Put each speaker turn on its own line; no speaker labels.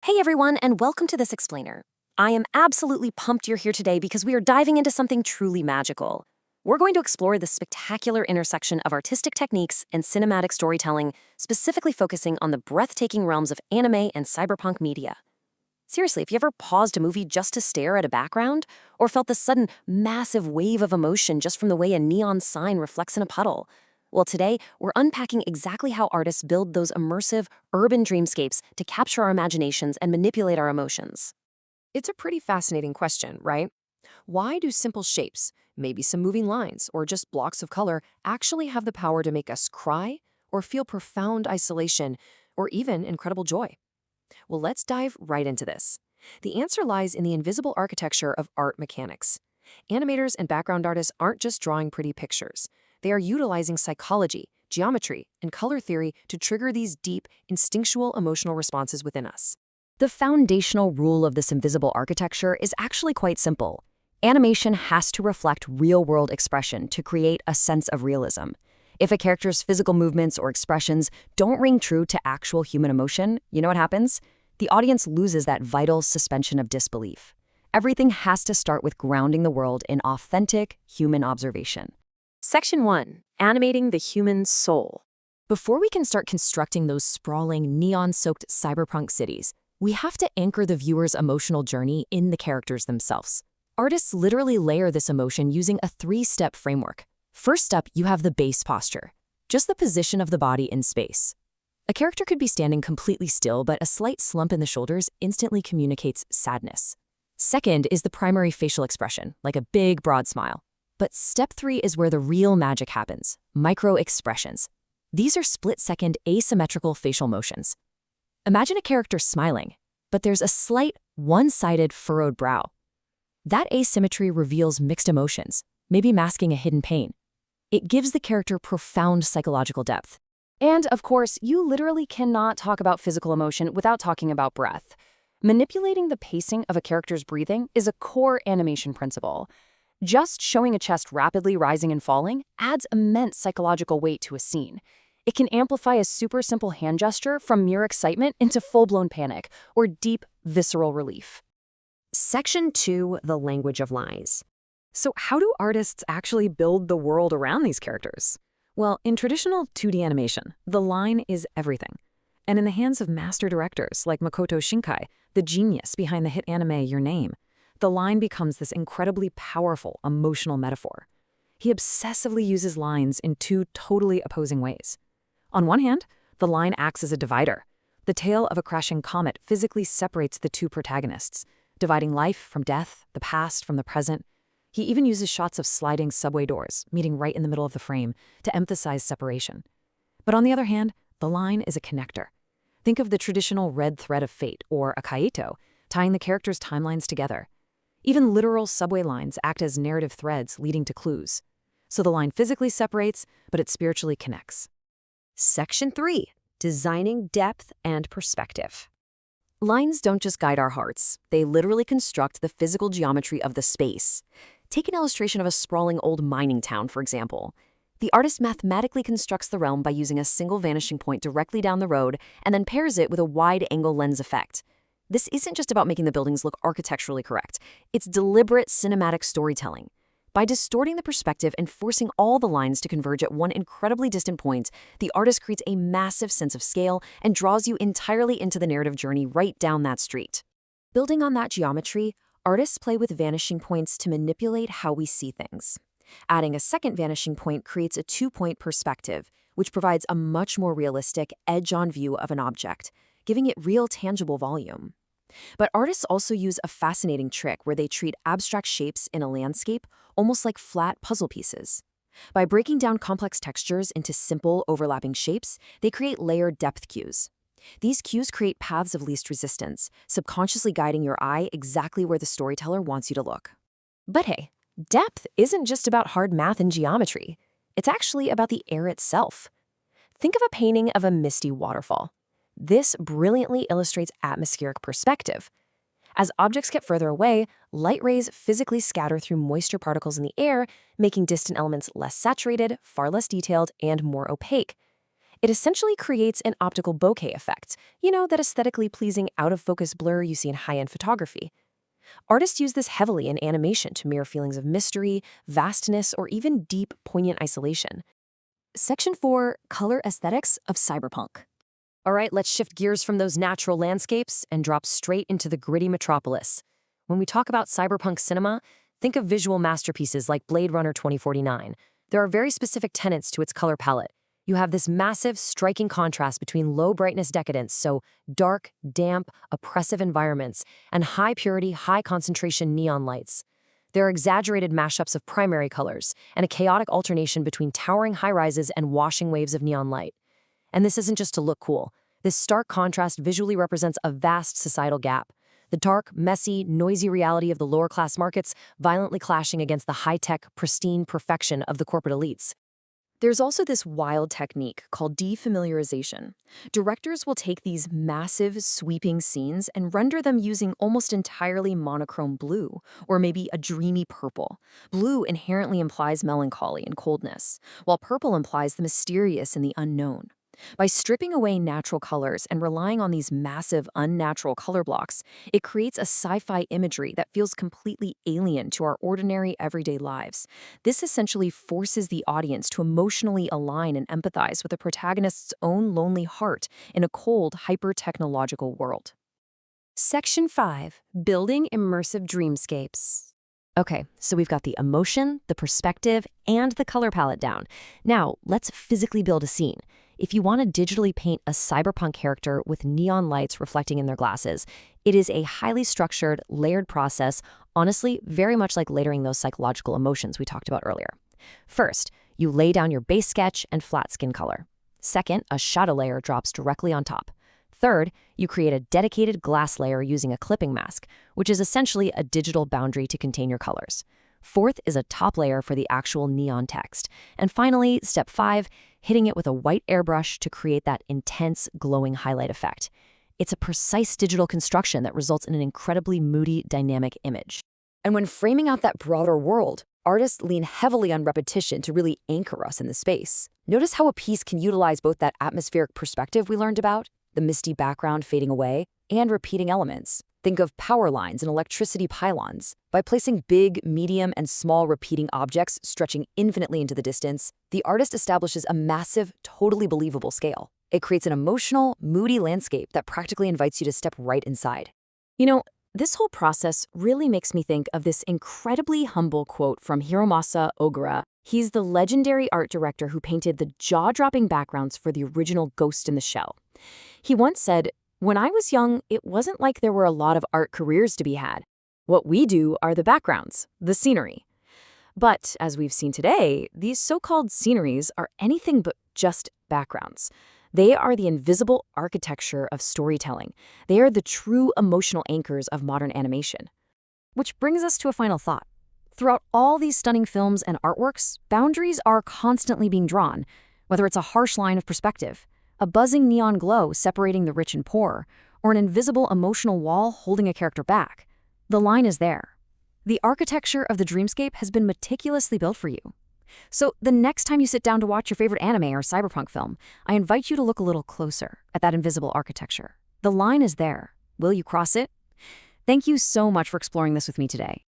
Hey everyone, and welcome to This Explainer. I am absolutely pumped you're here today because we are diving into something truly magical. We're going to explore the spectacular intersection of artistic techniques and cinematic storytelling, specifically focusing on the breathtaking realms of anime and cyberpunk media. Seriously, if you ever paused a movie just to stare at a background, or felt the sudden massive wave of emotion just from the way a neon sign reflects in a puddle, well, today, we're unpacking exactly how artists build those immersive, urban dreamscapes to capture our imaginations and manipulate our emotions.
It's a pretty fascinating question, right? Why do simple shapes, maybe some moving lines or just blocks of color, actually have the power to make us cry or feel profound isolation or even incredible joy? Well, let's dive right into this. The answer lies in the invisible architecture of art mechanics. Animators and background artists aren't just drawing pretty pictures. They are utilizing psychology, geometry, and color theory to trigger these deep, instinctual emotional responses within us.
The foundational rule of this invisible architecture is actually quite simple. Animation has to reflect real-world expression to create a sense of realism. If a character's physical movements or expressions don't ring true to actual human emotion, you know what happens? The audience loses that vital suspension of disbelief. Everything has to start with grounding the world in authentic human observation.
Section 1. Animating the human soul. Before we can start constructing those sprawling, neon-soaked cyberpunk cities, we have to anchor the viewer's emotional journey in the characters themselves. Artists literally layer this emotion using a three-step framework. First up, you have the base posture, just the position of the body in space. A character could be standing completely still, but a slight slump in the shoulders instantly communicates sadness. Second is the primary facial expression, like a big, broad smile. But step 3 is where the real magic happens, micro-expressions. These are split-second asymmetrical facial motions. Imagine a character smiling, but there's a slight, one-sided furrowed brow. That asymmetry reveals mixed emotions, maybe masking a hidden pain. It gives the character profound psychological depth. And, of course, you literally cannot talk about physical emotion without talking about breath. Manipulating the pacing of a character's breathing is a core animation principle. Just showing a chest rapidly rising and falling adds immense psychological weight to a scene. It can amplify a super simple hand gesture from mere excitement into full-blown panic or deep, visceral relief.
Section 2, the language of lies. So how do artists actually build the world around these characters? Well, in traditional 2D animation, the line is everything. And in the hands of master directors like Makoto Shinkai, the genius behind the hit anime Your Name, the line becomes this incredibly powerful emotional metaphor. He obsessively uses lines in two totally opposing ways. On one hand, the line acts as a divider. The tail of a crashing comet physically separates the two protagonists, dividing life from death, the past from the present. He even uses shots of sliding subway doors, meeting right in the middle of the frame, to emphasize separation. But on the other hand, the line is a connector. Think of the traditional red thread of fate, or a kaito, tying the characters' timelines together. Even literal subway lines act as narrative threads leading to clues. So the line physically separates, but it spiritually connects. Section 3. Designing depth and perspective. Lines don't just guide our hearts. They literally construct the physical geometry of the space. Take an illustration of a sprawling old mining town, for example. The artist mathematically constructs the realm by using a single vanishing point directly down the road and then pairs it with a wide-angle lens effect. This isn't just about making the buildings look architecturally correct. It's deliberate cinematic storytelling. By distorting the perspective and forcing all the lines to converge at one incredibly distant point, the artist creates a massive sense of scale and draws you entirely into the narrative journey right down that street. Building on that geometry, artists play with vanishing points to manipulate how we see things. Adding a second vanishing point creates a two-point perspective, which provides a much more realistic, edge-on view of an object, giving it real tangible volume. But artists also use a fascinating trick where they treat abstract shapes in a landscape almost like flat puzzle pieces. By breaking down complex textures into simple, overlapping shapes, they create layered depth cues. These cues create paths of least resistance, subconsciously guiding your eye exactly where the storyteller wants you to look. But hey, depth isn't just about hard math and geometry. It's actually about the air itself. Think of a painting of a misty waterfall. This brilliantly illustrates atmospheric perspective. As objects get further away, light rays physically scatter through moisture particles in the air, making distant elements less saturated, far less detailed, and more opaque.
It essentially creates an optical bokeh effect, that aesthetically pleasing out-of-focus blur you see in high-end photography. Artists use this heavily in animation to mirror feelings of mystery, vastness, or even deep, poignant isolation. Section 4, Color Aesthetics of Cyberpunk. All right, let's shift gears from those natural landscapes and drop straight into the gritty metropolis. When we talk about cyberpunk cinema, think of visual masterpieces like Blade Runner 2049. There are very specific tenets to its color palette. You have this massive, striking contrast between low-brightness decadence, so dark, damp, oppressive environments, and high-purity, high-concentration neon lights. There are exaggerated mashups of primary colors and a chaotic alternation between towering high-rises and washing waves of neon light. And this isn't just to look cool. This stark contrast visually represents a vast societal gap. The dark, messy, noisy reality of the lower-class markets violently clashing against the high-tech, pristine perfection of the corporate elites. There's also this wild technique called defamiliarization. Directors will take these massive, sweeping scenes and render them using almost entirely monochrome blue, or maybe a dreamy purple. Blue inherently implies melancholy and coldness, while purple implies the mysterious and the unknown. By stripping away natural colors and relying on these massive, unnatural color blocks, it creates a sci-fi imagery that feels completely alien to our ordinary, everyday lives. This essentially forces the audience to emotionally align and empathize with the protagonist's own lonely heart in a cold, hyper-technological world. Section 5. Building Immersive Dreamscapes. Okay, so we've got the emotion, the perspective, and the color palette down. Now, let's physically build a scene. If you want to digitally paint a cyberpunk character with neon lights reflecting in their glasses, it is a highly structured, layered process, honestly, very much like layering those psychological emotions we talked about earlier. First, you lay down your base sketch and flat skin color. Second, a shadow layer drops directly on top. Third, you create a dedicated glass layer using a clipping mask, which is essentially a digital boundary to contain your colors. Fourth is a top layer for the actual neon text. And finally, step 5, hitting it with a white airbrush to create that intense, glowing highlight effect. It's a precise digital construction that results in an incredibly moody, dynamic image. And when framing out that broader world, artists lean heavily on repetition to really anchor us in the space. Notice how a piece can utilize both that atmospheric perspective we learned about, the misty background fading away, and repeating elements. Think of power lines and electricity pylons. By placing big, medium, and small repeating objects stretching infinitely into the distance, the artist establishes a massive, totally believable scale. It creates an emotional, moody landscape that practically invites you to step right inside. This whole process really makes me think of this incredibly humble quote from Hiromasa Ogura. He's the legendary art director who painted the jaw-dropping backgrounds for the original Ghost in the Shell. He once said, "When I was young, it wasn't like there were a lot of art careers to be had. What we do are the backgrounds, the scenery." But as we've seen today, these so-called sceneries are anything but just backgrounds. They are the invisible architecture of storytelling. They are the true emotional anchors of modern animation. Which brings us to a final thought. Throughout all these stunning films and artworks, boundaries are constantly being drawn, whether it's a harsh line of perspective, a buzzing neon glow separating the rich and poor, or an invisible emotional wall holding a character back. The line is there. The architecture of the dreamscape has been meticulously built for you. So the next time you sit down to watch your favorite anime or cyberpunk film, I invite you to look a little closer at that invisible architecture. The line is there. Will you cross it? Thank you so much for exploring this with me today.